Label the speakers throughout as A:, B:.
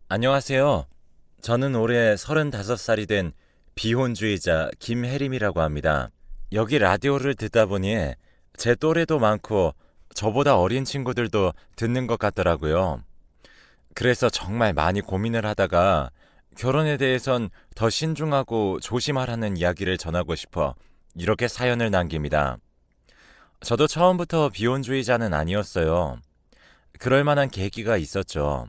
A: 안녕하세요. 저는 올해 35살이 된 비혼주의자 김혜림이라고 합니다. 여기 라디오를 듣다 보니 제 또래도 많고 저보다 어린 친구들도 듣는 것 같더라고요. 그래서 정말 많이 고민을 하다가 결혼에 대해선 더 신중하고 조심하라는 이야기를 전하고 싶어 이렇게 사연을 남깁니다. 저도 처음부터 비혼주의자는 아니었어요. 그럴 만한 계기가 있었죠.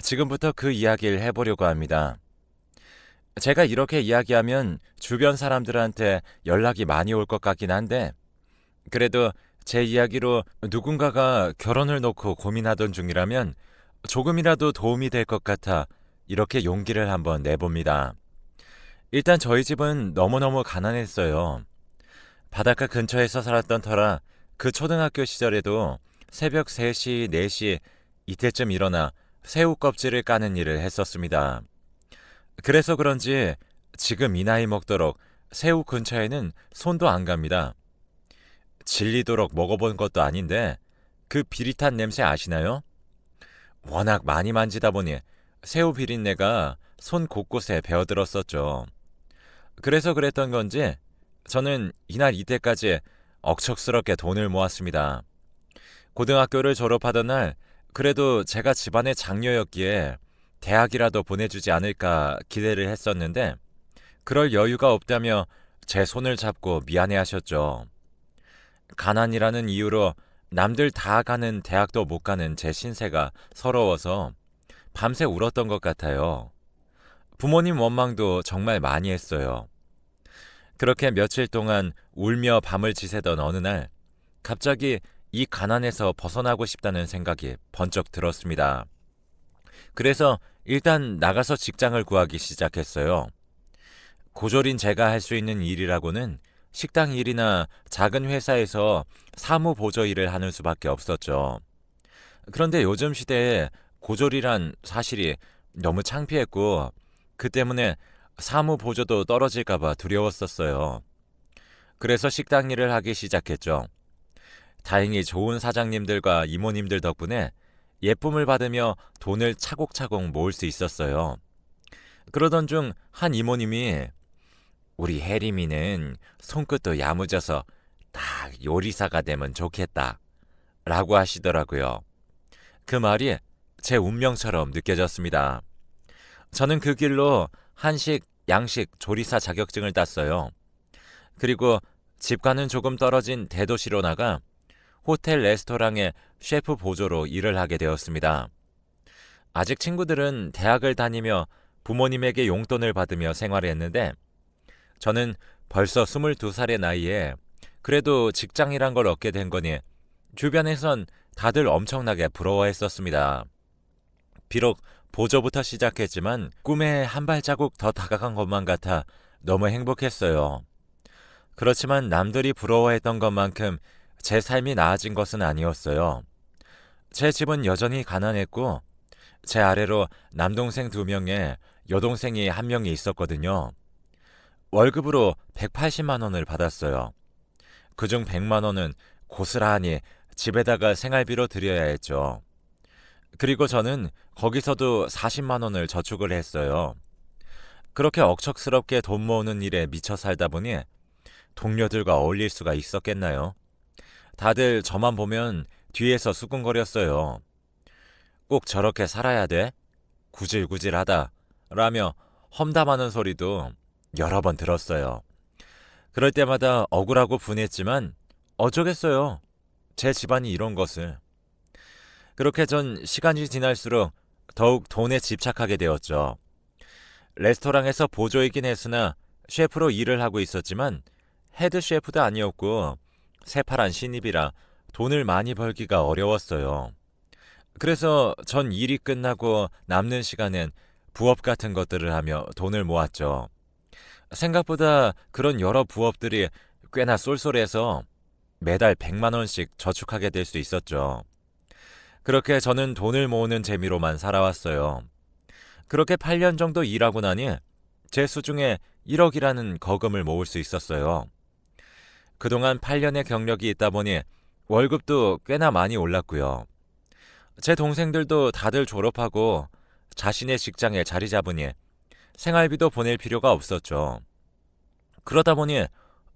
A: 지금부터 그 이야기를 해보려고 합니다. 제가 이렇게 이야기하면 주변 사람들한테 연락이 많이 올 것 같긴 한데, 그래도 제 이야기로 누군가가 결혼을 놓고 고민하던 중이라면 조금이라도 도움이 될 것 같아 이렇게 용기를 한번 내봅니다. 일단 저희 집은 너무너무 가난했어요. 바닷가 근처에서 살았던 터라 그 초등학교 시절에도 새벽 3시, 4시 이때쯤 일어나 새우 껍질을 까는 일을 했었습니다. 그래서 그런지 지금 이 나이 먹도록 새우 근처에는 손도 안 갑니다. 질리도록 먹어본 것도 아닌데 그 비릿한 냄새 아시나요? 워낙 많이 만지다 보니 새우 비린내가 손 곳곳에 배어들었었죠. 그래서 그랬던 건지 저는 이날 이때까지 억척스럽게 돈을 모았습니다. 고등학교를 졸업하던 날 그래도 제가 집안의 장녀였기에 대학이라도 보내주지 않을까 기대를 했었는데 그럴 여유가 없다며 제 손을 잡고 미안해하셨죠. 가난이라는 이유로 남들 다 가는 대학도 못 가는 제 신세가 서러워서 밤새 울었던 것 같아요. 부모님 원망도 정말 많이 했어요. 그렇게 며칠 동안 울며 밤을 지새던 어느 날 갑자기 이 가난에서 벗어나고 싶다는 생각이 번쩍 들었습니다. 그래서 일단 나가서 직장을 구하기 시작했어요. 고졸인 제가 할 수 있는 일이라고는 식당 일이나 작은 회사에서 사무 보조 일을 하는 수밖에 없었죠. 그런데 요즘 시대에 고졸이란 사실이 너무 창피했고 그 때문에 사무 보조도 떨어질까봐 두려웠었어요. 그래서 식당 일을 하기 시작했죠. 다행히 좋은 사장님들과 이모님들 덕분에 예쁨을 받으며 돈을 차곡차곡 모을 수 있었어요. 그러던 중 한 이모님이 우리 혜림이는 손끝도 야무져서 딱 요리사가 되면 좋겠다 라고 하시더라고요. 그 말이 제 운명처럼 느껴졌습니다. 저는 그 길로 한식, 양식, 조리사 자격증을 땄어요. 그리고 집과는 조금 떨어진 대도시로 나가 호텔 레스토랑의 셰프 보조로 일을 하게 되었습니다. 아직 친구들은 대학을 다니며 부모님에게 용돈을 받으며 생활했는데 저는 벌써 22살의 나이에 그래도 직장이란 걸 얻게 된 거니 주변에선 다들 엄청나게 부러워했었습니다. 비록 보조부터 시작했지만 꿈에 한 발자국 더 다가간 것만 같아 너무 행복했어요. 그렇지만 남들이 부러워했던 것만큼 제 삶이 나아진 것은 아니었어요. 제 집은 여전히 가난했고 제 아래로 남동생 2명에 여동생이 1명이 있었거든요. 월급으로 180만 원을 받았어요. 그중 100만 원은 고스란히 집에다가 생활비로 드려야 했죠. 그리고 저는 거기서도 40만 원을 저축을 했어요. 그렇게 억척스럽게 돈 모으는 일에 미쳐 살다 보니 동료들과 어울릴 수가 있었겠나요? 다들 저만 보면 뒤에서 수군거렸어요. 꼭 저렇게 살아야 돼? 구질구질하다. 라며 험담하는 소리도 여러 번 들었어요. 그럴 때마다 억울하고 분했지만 어쩌겠어요. 제 집안이 이런 것을. 그렇게 전 시간이 지날수록 더욱 돈에 집착하게 되었죠. 레스토랑에서 보조이긴 했으나 셰프로 일을 하고 있었지만 헤드 셰프도 아니었고 새파란 신입이라 돈을 많이 벌기가 어려웠어요. 그래서 전 일이 끝나고 남는 시간엔 부업 같은 것들을 하며 돈을 모았죠. 생각보다 그런 여러 부업들이 꽤나 쏠쏠해서 매달 100만 원씩 저축하게 될 수 있었죠. 그렇게 저는 돈을 모으는 재미로만 살아왔어요. 그렇게 8년 정도 일하고 나니 제 수중에 1억이라는 거금을 모을 수 있었어요. 그동안 8년의 경력이 있다 보니 월급도 꽤나 많이 올랐고요. 제 동생들도 다들 졸업하고 자신의 직장에 자리 잡으니 생활비도 보낼 필요가 없었죠. 그러다 보니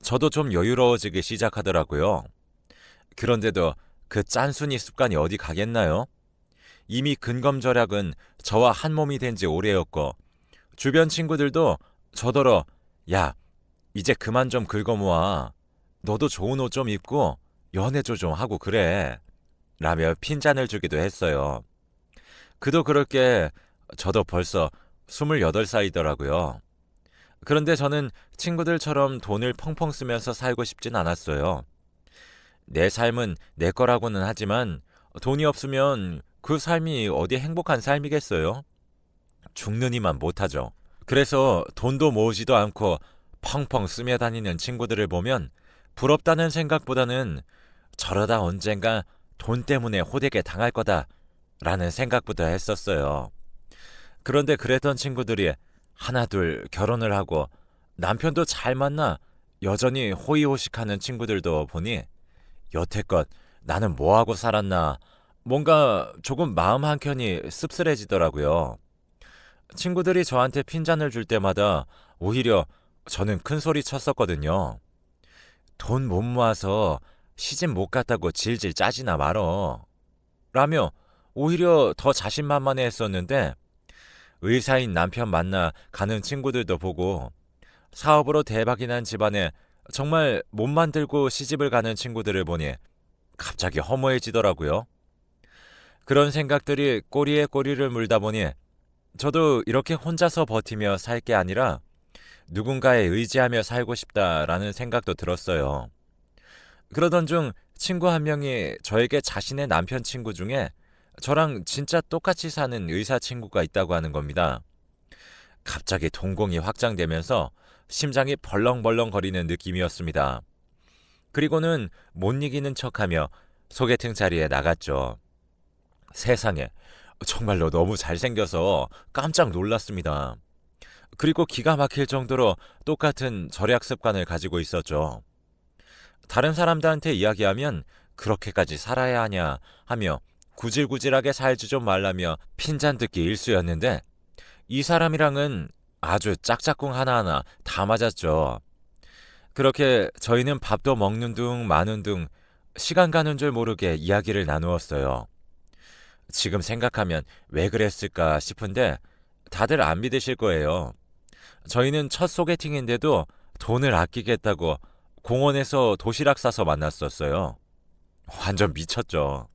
A: 저도 좀 여유로워지기 시작하더라고요. 그런데도 그 짠순이 습관이 어디 가겠나요? 이미 근검절약은 저와 한 몸이 된 지 오래였고 주변 친구들도 저더러 야, 이제 그만 좀 긁어모아. 너도 좋은 옷 좀 입고 연애도 좀 하고 그래. 라며 핀잔을 주기도 했어요. 그도 그럴 게 저도 벌써 28살이더라고요. 그런데 저는 친구들처럼 돈을 펑펑 쓰면서 살고 싶진 않았어요. 내 삶은 내 거라고는 하지만 돈이 없으면 그 삶이 어디 행복한 삶이겠어요? 죽느니만 못하죠. 그래서 돈도 모으지도 않고 펑펑 쓰며 다니는 친구들을 보면 부럽다는 생각보다는 저러다 언젠가 돈 때문에 호되게 당할 거다 라는 생각부터 했었어요. 그런데 그랬던 친구들이 하나둘 결혼을 하고 남편도 잘 만나 여전히 호의호식하는 친구들도 보니 여태껏 나는 뭐하고 살았나 뭔가 조금 마음 한켠이 씁쓸해지더라고요. 친구들이 저한테 핀잔을 줄 때마다 오히려 저는 큰 소리 쳤었거든요. 돈 못 모아서 시집 못 갔다고 질질 짜지나 말어. 라며 오히려 더 자신만만해 했었는데 의사인 남편 만나 가는 친구들도 보고 사업으로 대박이 난 집안에 정말 못 만들고 시집을 가는 친구들을 보니 갑자기 허무해지더라고요. 그런 생각들이 꼬리에 꼬리를 물다 보니 저도 이렇게 혼자서 버티며 살 게 아니라 누군가에 의지하며 살고 싶다라는 생각도 들었어요. 그러던 중 친구 한 명이 저에게 자신의 남편 친구 중에 저랑 진짜 똑같이 사는 의사 친구가 있다고 하는 겁니다. 갑자기 동공이 확장되면서 심장이 벌렁벌렁 거리는 느낌이었습니다. 그리고는 못 이기는 척하며 소개팅 자리에 나갔죠. 세상에, 정말로 너무 잘생겨서 깜짝 놀랐습니다. 그리고 기가 막힐 정도로 똑같은 절약 습관을 가지고 있었죠. 다른 사람들한테 이야기하면 그렇게까지 살아야 하냐 하며 구질구질하게 살지 좀 말라며 핀잔 듣기 일쑤였는데 이 사람이랑은 아주 짝짝꿍 하나하나 다 맞았죠. 그렇게 저희는 밥도 먹는 둥 마는 둥 시간 가는 줄 모르게 이야기를 나누었어요. 지금 생각하면 왜 그랬을까 싶은데 다들 안 믿으실 거예요. 저희는 첫 소개팅인데도 돈을 아끼겠다고 공원에서 도시락 싸서 만났었어요. 완전 미쳤죠.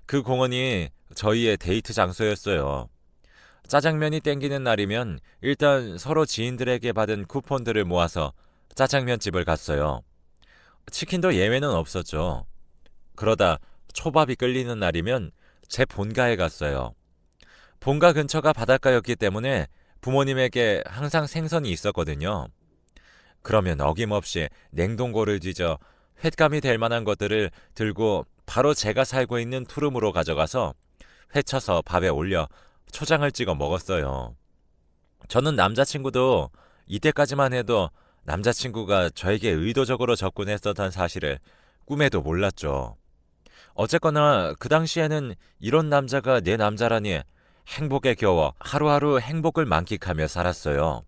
A: 그 공원이 저희의 데이트 장소였어요. 짜장면이 땡기는 날이면 일단 서로 지인들에게 받은 쿠폰들을 모아서 짜장면집을 갔어요. 치킨도 예외는 없었죠. 그러다 초밥이 끌리는 날이면 제 본가에 갔어요. 본가 근처가 바닷가였기 때문에 부모님에게 항상 생선이 있었거든요. 그러면 어김없이 냉동고를 뒤져 횟감이 될 만한 것들을 들고 바로 제가 살고 있는 투룸으로 가져가서 회쳐서 밥에 올려 초장을 찍어 먹었어요. 저는 남자친구도 이때까지만 해도 남자친구가 저에게 의도적으로 접근했었던 사실을 꿈에도 몰랐죠. 어쨌거나 그 당시에는 이런 남자가 내 남자라니 행복에 겨워 하루하루 행복을 만끽하며 살았어요.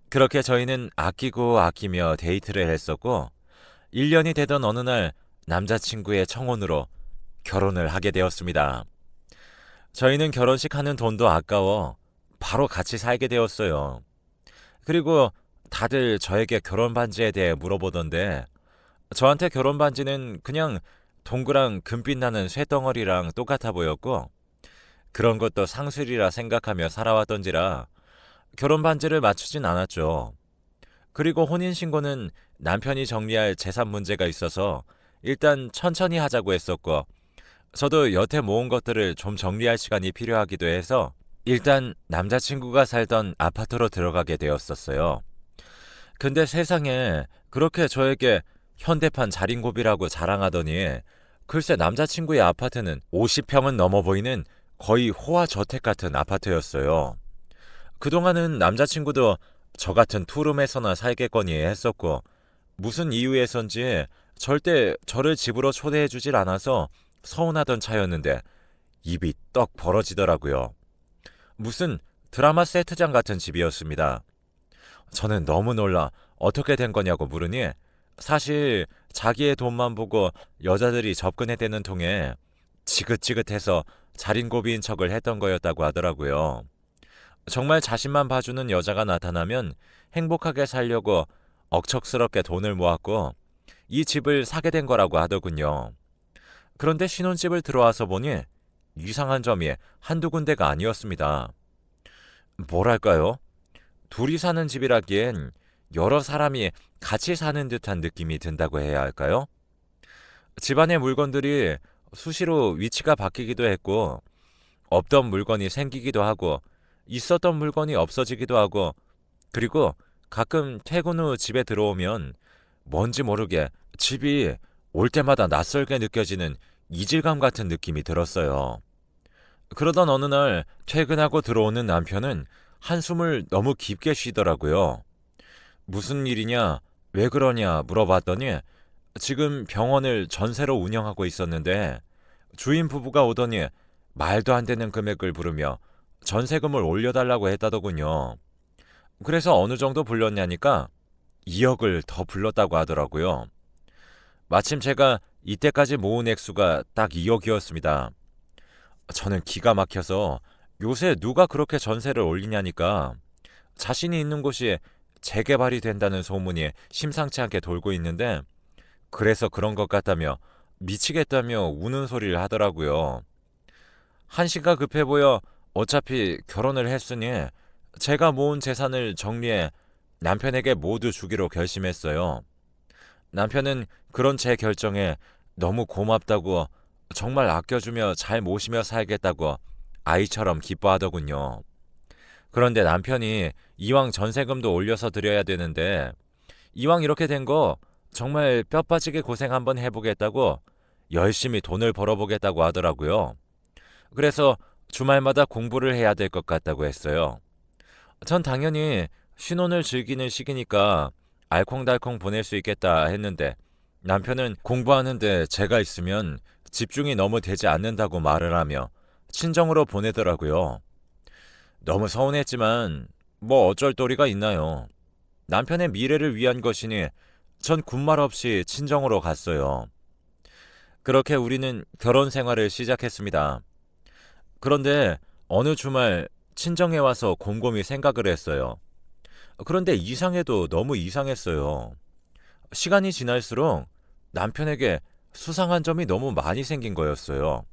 A: 그렇게 저희는 아끼고 아끼며 데이트를 했었고 1년이 되던 어느 날 남자친구의 청혼으로 결혼을 하게 되었습니다. 저희는 결혼식 하는 돈도 아까워 바로 같이 살게 되었어요. 그리고 다들 저에게 결혼 반지에 대해 물어보던데 저한테 결혼 반지는 그냥 동그란 금빛 나는 쇠덩어리랑 똑같아 보였고 그런 것도 상술이라 생각하며 살아왔던지라 결혼 반지를 맞추진 않았죠. 그리고 혼인신고는 남편이 정리할 재산 문제가 있어서 일단 천천히 하자고 했었고 저도 여태 모은 것들을 좀 정리할 시간이 필요하기도 해서 일단 남자친구가 살던 아파트로 들어가게 되었었어요. 근데 세상에 그렇게 저에게 현대판 자린고비라고 자랑하더니 글쎄 남자친구의 아파트는 50평은 넘어 보이는 거의 호화 저택 같은 아파트였어요. 그동안은 남자친구도 저 같은 투룸에서나 살겠거니 했었고 무슨 이유에선지 절대 저를 집으로 초대해주질 않아서 서운하던 차였는데 입이 떡 벌어지더라고요. 무슨 드라마 세트장 같은 집이었습니다. 저는 너무 놀라 어떻게 된 거냐고 물으니 사실 자기의 돈만 보고 여자들이 접근해대는 통에 지긋지긋해서 자린고비인 척을 했던 거였다고 하더라고요. 정말 자신만 봐주는 여자가 나타나면 행복하게 살려고 억척스럽게 돈을 모았고 이 집을 사게 된 거라고 하더군요. 그런데 신혼집을 들어와서 보니 이상한 점이 한두 군데가 아니었습니다. 뭐랄까요? 둘이 사는 집이라기엔 여러 사람이 같이 사는 듯한 느낌이 든다고 해야 할까요? 집안의 물건들이 수시로 위치가 바뀌기도 했고, 없던 물건이 생기기도 하고, 있었던 물건이 없어지기도 하고, 그리고 가끔 퇴근 후 집에 들어오면 뭔지 모르게 집이 올 때마다 낯설게 느껴지는 이질감 같은 느낌이 들었어요. 그러던 어느 날 퇴근하고 들어오는 남편은 한숨을 너무 깊게 쉬더라고요. 무슨 일이냐, 왜 그러냐 물어봤더니 지금 병원을 전세로 운영하고 있었는데 주인 부부가 오더니 말도 안 되는 금액을 부르며 전세금을 올려달라고 했다더군요. 그래서 어느 정도 불렀냐니까 2억을 더 불렀다고 하더라고요. 마침 제가 이때까지 모은 액수가 딱 2억이었습니다. 저는 기가 막혀서 요새 누가 그렇게 전세를 올리냐니까 자신이 있는 곳이 재개발이 된다는 소문이 심상치 않게 돌고 있는데 그래서 그런 것 같다며 미치겠다며 우는 소리를 하더라고요. 한시가 급해 보여 어차피 결혼을 했으니 제가 모은 재산을 정리해 남편에게 모두 주기로 결심했어요. 남편은 그런 제 결정에 너무 고맙다고 정말 아껴주며 잘 모시며 살겠다고 아이처럼 기뻐하더군요. 그런데 남편이 이왕 전세금도 올려서 드려야 되는데 이왕 이렇게 된 거 정말 뼈 빠지게 고생 한번 해보겠다고 열심히 돈을 벌어보겠다고 하더라고요. 그래서 주말마다 공부를 해야 될 것 같다고 했어요. 전 당연히 신혼을 즐기는 시기니까 알콩달콩 보낼 수 있겠다 했는데 남편은 공부하는데 제가 있으면 집중이 너무 되지 않는다고 말을 하며 친정으로 보내더라고요. 너무 서운했지만 뭐 어쩔 도리가 있나요. 남편의 미래를 위한 것이니 전 군말 없이 친정으로 갔어요. 그렇게 우리는 결혼 생활을 시작했습니다. 그런데 어느 주말 친정에 와서 곰곰이 생각을 했어요. 그런데 이상해도 너무 이상했어요. 시간이 지날수록 남편에게 수상한 점이 너무 많이 생긴 거였어요.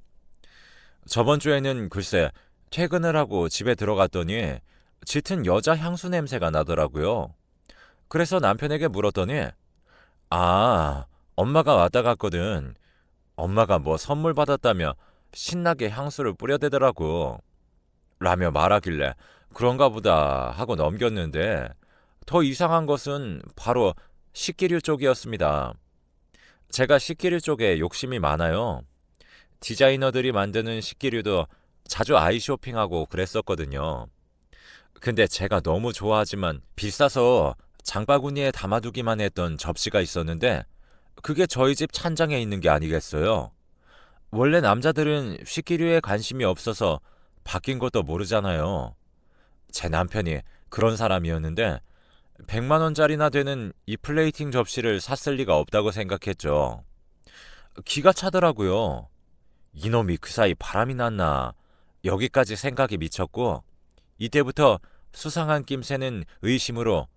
A: 저번 주에는 글쎄 퇴근을 하고 집에 들어갔더니 짙은 여자 향수 냄새가 나더라고요. 그래서 남편에게 물었더니 아, 엄마가 왔다 갔거든. 엄마가 뭐 선물 받았다며 신나게 향수를 뿌려대더라고. 라며 말하길래 그런가 보다 하고 넘겼는데 더 이상한 것은 바로 식기류 쪽이었습니다. 제가 식기류 쪽에 욕심이 많아요. 디자이너들이 만드는 식기류도 자주 아이쇼핑하고 그랬었거든요. 근데 제가 너무 좋아하지만 비싸서 장바구니에 담아두기만 했던 접시가 있었는데 그게 저희 집 찬장에 있는 게 아니겠어요. 원래 남자들은 식기류에 관심이 없어서 바뀐 것도 모르잖아요. 제 남편이 그런 사람이었는데 100만 원짜리나 되는 이 플레이팅 접시를 샀을 리가 없다고 생각했죠. 기가 차더라고요. 이놈이 그 사이 바람이 났나 여기까지 생각이 미쳤고 이때부터 수상한 낌새는 의심으로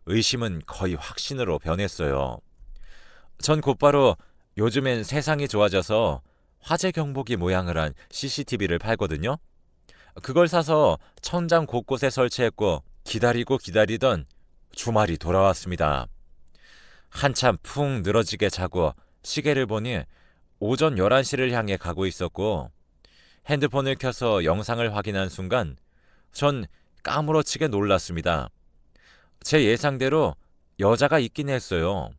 A: 의심은 거의 확신으로 변했어요. 전 곧바로 요즘엔 세상이 좋아져서 화재 경보기 모양을 한 CCTV를 팔거든요. 그걸 사서 천장 곳곳에 설치했고 기다리고 기다리던 주말이 돌아왔습니다. 한참 푹 늘어지게 자고 시계를 보니 오전 11시를 향해 가고 있었고 핸드폰을 켜서 영상을 확인한 순간 전 까무러치게 놀랐습니다. 제 예상대로 여자가 있긴 했어요.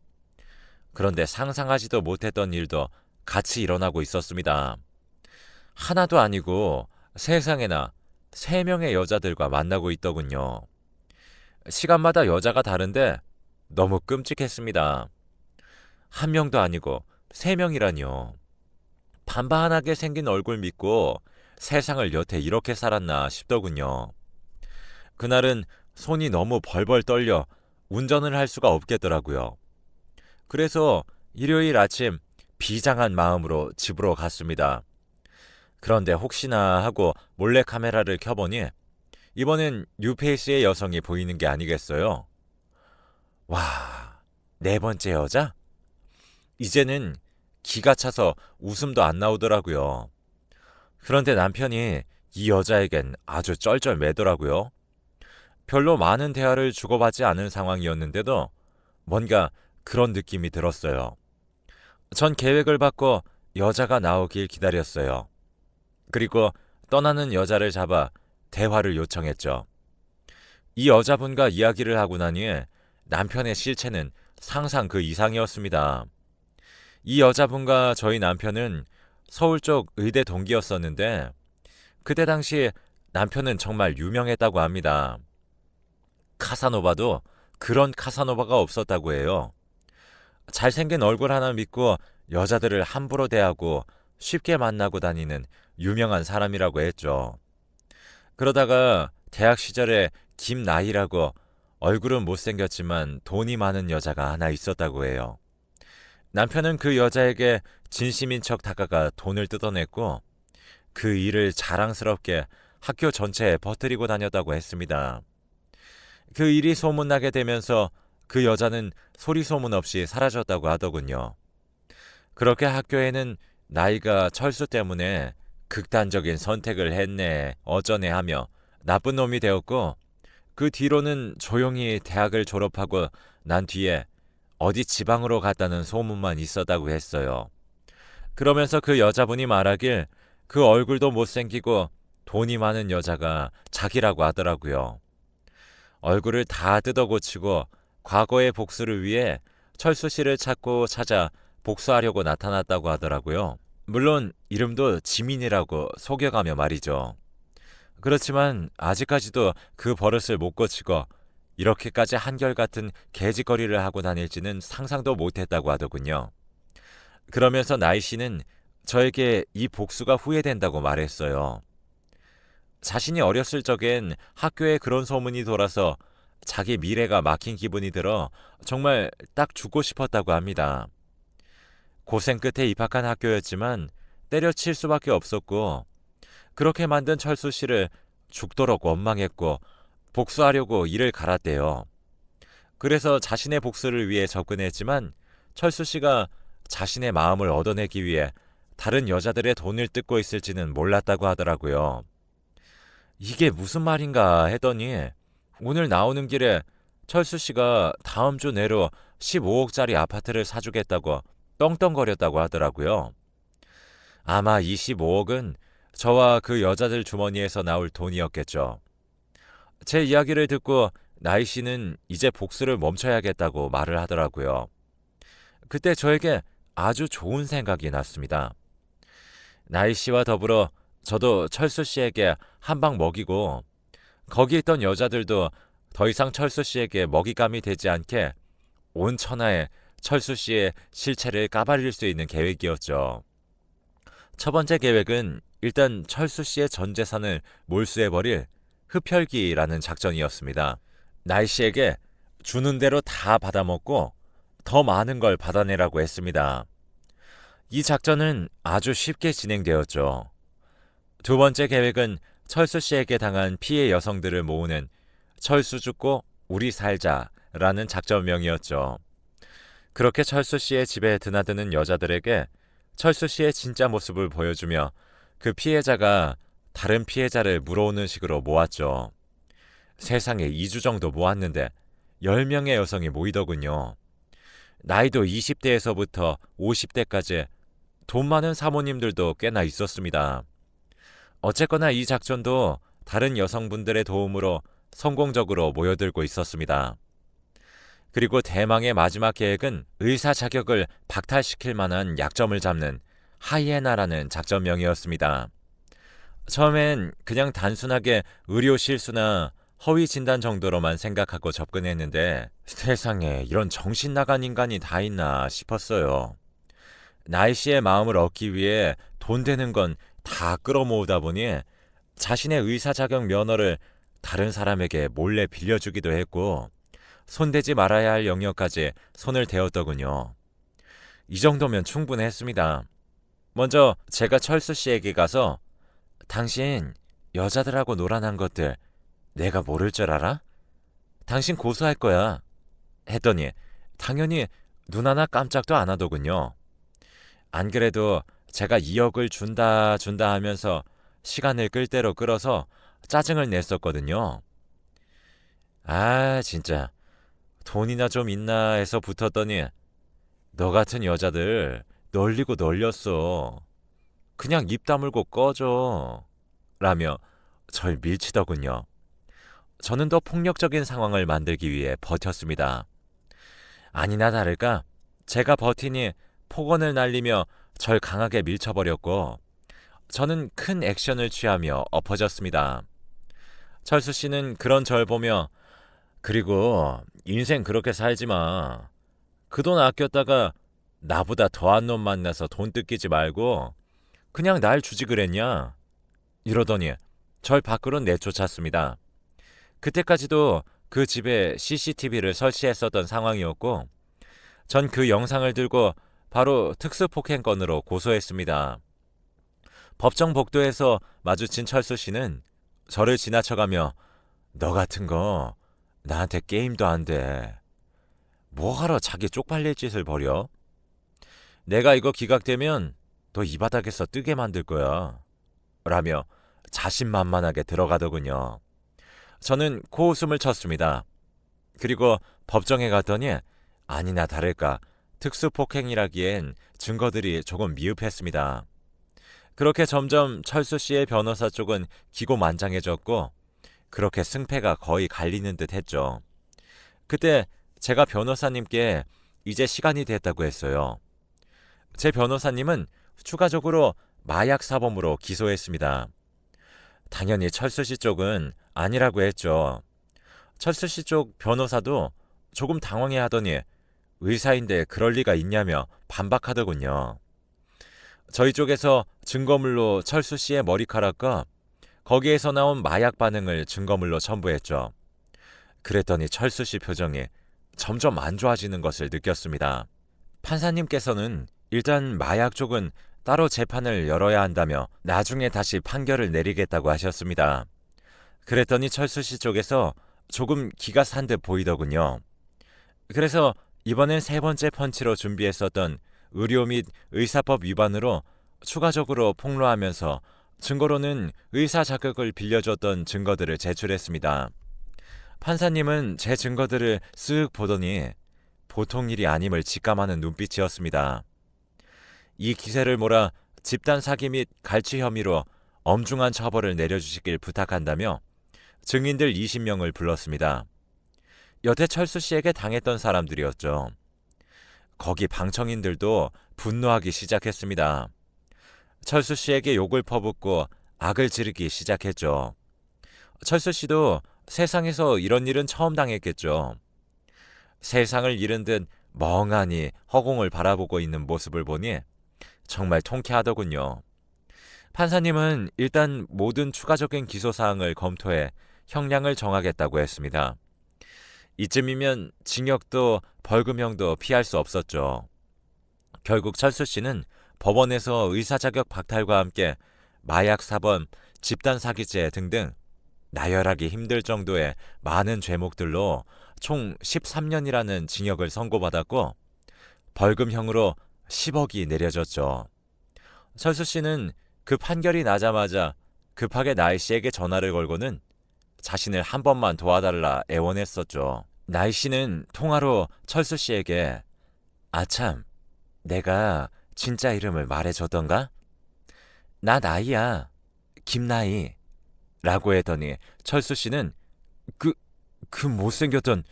A: 그런데 상상하지도 못했던 일도 같이 일어나고 있었습니다. 하나도 아니고 세상에나 3명의 여자들과 만나고 있더군요. 시간마다 여자가 다른데 너무 끔찍했습니다. 한 명도 아니고 3명이라니요. 반반하게 생긴 얼굴 믿고 세상을 여태 이렇게 살았나 싶더군요. 그날은 손이 너무 벌벌 떨려 운전을 할 수가 없겠더라고요. 그래서 일요일 아침 비장한 마음으로 집으로 갔습니다. 그런데 혹시나 하고 몰래 카메라를 켜보니 이번엔 뉴페이스의 여성이 보이는 게 아니겠어요. 와, 네 번째 여자? 이제는 기가 차서 웃음도 안 나오더라고요. 그런데 남편이 이 여자에겐 아주 쩔쩔매더라고요. 별로 많은 대화를 주고받지 않은 상황이었는데도 뭔가 그런 느낌이 들었어요. 전 계획을 바꿔 여자가 나오길 기다렸어요. 그리고 떠나는 여자를 잡아 대화를 요청했죠. 이 여자분과 이야기를 하고 나니 남편의 실체는 상상 그 이상이었습니다. 이 여자분과 저희 남편은 서울 쪽 의대 동기였었는데 그때 당시 남편은 정말 유명했다고 합니다. 카사노바도 그런 카사노바가 없었다고 해요. 잘생긴 얼굴 하나 믿고 여자들을 함부로 대하고 쉽게 만나고 다니는 유명한 사람이라고 했죠. 그러다가 대학 시절에 김나희라고 얼굴은 못생겼지만 돈이 많은 여자가 하나 있었다고 해요. 남편은 그 여자에게 진심인 척 다가가 돈을 뜯어냈고 그 일을 자랑스럽게 학교 전체에 퍼뜨리고 다녔다고 했습니다. 그 일이 소문나게 되면서 그 여자는 소리 소문 없이 사라졌다고 하더군요. 그렇게 학교에는 나이가 철수 때문에 극단적인 선택을 했네 어쩌네 하며 나쁜 놈이 되었고 그 뒤로는 조용히 대학을 졸업하고 난 뒤에 어디 지방으로 갔다는 소문만 있었다고 했어요. 그러면서 그 여자분이 말하길 그 얼굴도 못생기고 돈이 많은 여자가 자기라고 하더라고요. 얼굴을 다 뜯어고치고 과거의 복수를 위해 철수 씨를 찾고 찾아 복수하려고 나타났다고 하더라고요. 물론 이름도 지민이라고 속여가며 말이죠. 그렇지만 아직까지도 그 버릇을 못 고치고 이렇게까지 한결같은 개짓거리를 하고 다닐지는 상상도 못했다고 하더군요. 그러면서 나이 씨는 저에게 이 복수가 후회된다고 말했어요. 자신이 어렸을 적엔 학교에 그런 소문이 돌아서 자기 미래가 막힌 기분이 들어 정말 딱 죽고 싶었다고 합니다. 고생 끝에 입학한 학교였지만 때려칠 수밖에 없었고 그렇게 만든 철수 씨를 죽도록 원망했고 복수하려고 이를 갈았대요. 그래서 자신의 복수를 위해 접근했지만 철수 씨가 자신의 마음을 얻어내기 위해 다른 여자들의 돈을 뜯고 있을지는 몰랐다고 하더라고요. 이게 무슨 말인가 했더니 오늘 나오는 길에 철수 씨가 다음 주 내로 15억짜리 아파트를 사주겠다고 떵떵거렸다고 하더라고요. 아마 이 15억은 저와 그 여자들 주머니에서 나올 돈이었겠죠. 제 이야기를 듣고 나이 씨는 이제 복수를 멈춰야겠다고 말을 하더라고요. 그때 저에게 아주 좋은 생각이 났습니다. 나이 씨와 더불어 저도 철수 씨에게 한 방 먹이고 거기 있던 여자들도 더 이상 철수 씨에게 먹잇감이 되지 않게 온 천하에 철수 씨의 실체를 까발릴 수 있는 계획이었죠. 첫 번째 계획은 일단 철수 씨의 전 재산을 몰수해버릴 흡혈귀라는 작전이었습니다. 나이 씨에게 주는 대로 다 받아먹고 더 많은 걸 받아내라고 했습니다. 이 작전은 아주 쉽게 진행되었죠. 두 번째 계획은 철수 씨에게 당한 피해 여성들을 모으는 철수 죽고 우리 살자라는 작전명이었죠. 그렇게 철수 씨의 집에 드나드는 여자들에게 철수 씨의 진짜 모습을 보여주며 그 피해자가 다른 피해자를 물어오는 식으로 모았죠. 세상에 2주 정도 모았는데 10명의 여성이 모이더군요. 나이도 20대에서부터 50대까지 돈 많은 사모님들도 꽤나 있었습니다. 어쨌거나 이 작전도 다른 여성분들의 도움으로 성공적으로 모여들고 있었습니다. 그리고 대망의 마지막 계획은 의사 자격을 박탈시킬 만한 약점을 잡는 하이에나라는 작전명이었습니다. 처음엔 그냥 단순하게 의료 실수나 허위 진단 정도로만 생각하고 접근했는데 세상에 이런 정신 나간 인간이 다 있나 싶었어요. 나이 씨의 마음을 얻기 위해 돈 되는 건 다 끌어모으다 보니 자신의 의사 자격 면허를 다른 사람에게 몰래 빌려주기도 했고 손대지 말아야 할 영역까지 손을 대었더군요. 이 정도면 충분했습니다. 먼저 제가 철수 씨에게 가서 당신 여자들하고 놀아난 것들 내가 모를 줄 알아? 당신 고소할 거야. 했더니 당연히 눈 하나 깜짝도 안 하더군요. 안 그래도 제가 2억을 준다 하면서 시간을 끌 대로 끌어서 짜증을 냈었거든요. 아, 진짜 돈이나 좀 있나 해서 붙었더니 너 같은 여자들 널리고 널렸어. 그냥 입 다물고 꺼져. 라며 절 밀치더군요. 저는 더 폭력적인 상황을 만들기 위해 버텼습니다. 아니나 다를까 제가 버티니 폭언을 날리며 절 강하게 밀쳐버렸고 저는 큰 액션을 취하며 엎어졌습니다. 철수 씨는 그런 절 보며 그리고 인생 그렇게 살지 마. 그 돈 아꼈다가 나보다 더한 놈 만나서 돈 뜯기지 말고 그냥 날 주지 그랬냐? 이러더니 절 밖으로 내쫓았습니다. 그때까지도 그 집에 CCTV를 설치했었던 상황이었고 전 그 영상을 들고 바로 특수폭행건으로 고소했습니다. 법정 복도에서 마주친 철수 씨는 저를 지나쳐가며 너 같은 거 나한테 게임도 안 돼. 뭐하러 자기 쪽팔릴 짓을 벌여? 내가 이거 기각되면 너 이 바닥에서 뜨게 만들 거야. 라며 자신만만하게 들어가더군요. 저는 코웃음을 쳤습니다. 그리고 법정에 갔더니 아니나 다를까 특수폭행이라기엔 증거들이 조금 미흡했습니다. 그렇게 점점 철수 씨의 변호사 쪽은 기고만장해졌고 그렇게 승패가 거의 갈리는 듯 했죠. 그때 제가 변호사님께 이제 시간이 됐다고 했어요. 제 변호사님은 추가적으로 마약 사범으로 기소했습니다. 당연히 철수 씨 쪽은 아니라고 했죠. 철수 씨 쪽 변호사도 조금 당황해 하더니 의사인데 그럴 리가 있냐며 반박하더군요. 저희 쪽에서 증거물로 철수 씨의 머리카락과 거기에서 나온 마약 반응을 증거물로 첨부했죠. 그랬더니 철수 씨 표정이 점점 안 좋아지는 것을 느꼈습니다. 판사님께서는 일단 마약 쪽은 따로 재판을 열어야 한다며 나중에 다시 판결을 내리겠다고 하셨습니다. 그랬더니 철수 씨 쪽에서 조금 기가 산 듯 보이더군요. 그래서 이번엔 세 번째 펀치로 준비했었던 의료 및 의사법 위반으로 추가적으로 폭로하면서 증거로는 의사 자격을 빌려줬던 증거들을 제출했습니다. 판사님은 제 증거들을 쓱 보더니 보통 일이 아님을 직감하는 눈빛이었습니다. 이 기세를 몰아 집단 사기 및 갈취 혐의로 엄중한 처벌을 내려주시길 부탁한다며 증인들 20명을 불렀습니다. 여태 철수 씨에게 당했던 사람들이었죠. 거기 방청인들도 분노하기 시작했습니다. 철수 씨에게 욕을 퍼붓고 악을 지르기 시작했죠. 철수 씨도 세상에서 이런 일은 처음 당했겠죠. 세상을 잃은 듯 멍하니 허공을 바라보고 있는 모습을 보니 정말 통쾌하더군요. 판사님은 일단 모든 추가적인 기소사항을 검토해 형량을 정하겠다고 했습니다. 이쯤이면 징역도 벌금형도 피할 수 없었죠. 결국 철수 씨는 법원에서 의사 자격 박탈과 함께 마약 사범, 집단 사기죄 등등 나열하기 힘들 정도의 많은 죄목들로 총 13년이라는 징역을 선고받았고 벌금형으로 10억이 내려졌죠. 철수 씨는 그 판결이 나자마자 급하게 나이 씨에게 전화를 걸고는 자신을 한 번만 도와달라 애원했었죠. 나이 씨는 통화로 철수 씨에게 아참, 내가 진짜 이름을 말해줬던가? 나 나이야. 김나이. 라고 했더니 철수 씨는 그 못생겼던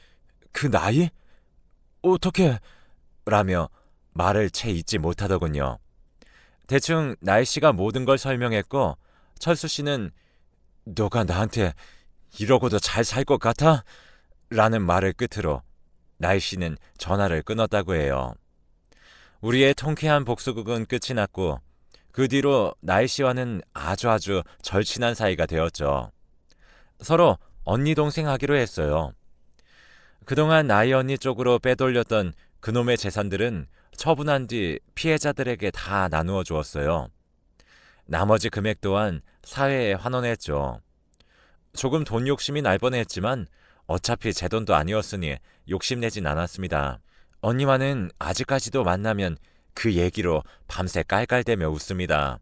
A: 그 나이? 어떻게? 라며 말을 채 잊지 못하더군요. 대충 나이 씨가 모든 걸 설명했고 철수 씨는 너가 나한테 이러고도 잘 살 것 같아? 라는 말을 끝으로 나이 씨는 전화를 끊었다고 해요. 우리의 통쾌한 복수극은 끝이 났고 그 뒤로 나이 씨와는 아주 절친한 사이가 되었죠. 서로 언니 동생 하기로 했어요. 그동안 나이 언니 쪽으로 빼돌렸던 그놈의 재산들은 처분한 뒤 피해자들에게 다 나누어 주었어요. 나머지 금액 또한 사회에 환원했죠. 조금 돈 욕심이 날 뻔했지만 어차피 제 돈도 아니었으니 욕심내진 않았습니다. 언니와는 아직까지도 만나면 그 얘기로 밤새 깔깔대며 웃습니다.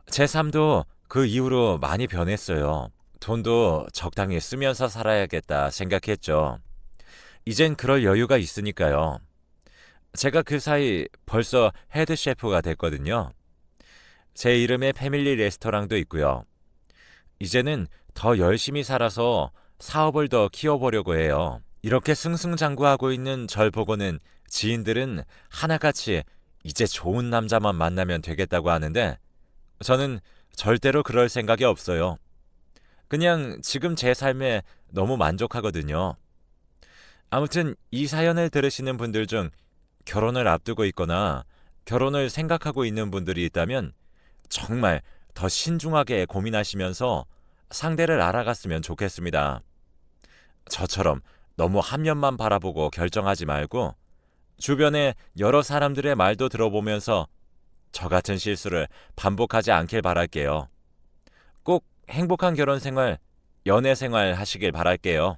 A: 제 삶도 그 이후로 많이 변했어요. 돈도 적당히 쓰면서 살아야겠다 생각했죠. 이젠 그럴 여유가 있으니까요. 제가 그 사이 벌써 헤드 셰프가 됐거든요. 제 이름의 패밀리 레스토랑도 있고요. 이제는 더 열심히 살아서 사업을 더 키워보려고 해요. 이렇게 승승장구하고 있는 절 보고는 지인들은 하나같이 이제 좋은 남자만 만나면 되겠다고 하는데 저는 절대로 그럴 생각이 없어요. 그냥 지금 제 삶에 너무 만족하거든요. 아무튼 이 사연을 들으시는 분들 중 결혼을 앞두고 있거나 결혼을 생각하고 있는 분들이 있다면 정말 더 신중하게 고민하시면서 상대를 알아갔으면 좋겠습니다. 저처럼 너무 한 면만 바라보고 결정하지 말고 주변에 여러 사람들의 말도 들어보면서 저 같은 실수를 반복하지 않길 바랄게요. 꼭 행복한 결혼 생활, 연애 생활 하시길 바랄게요.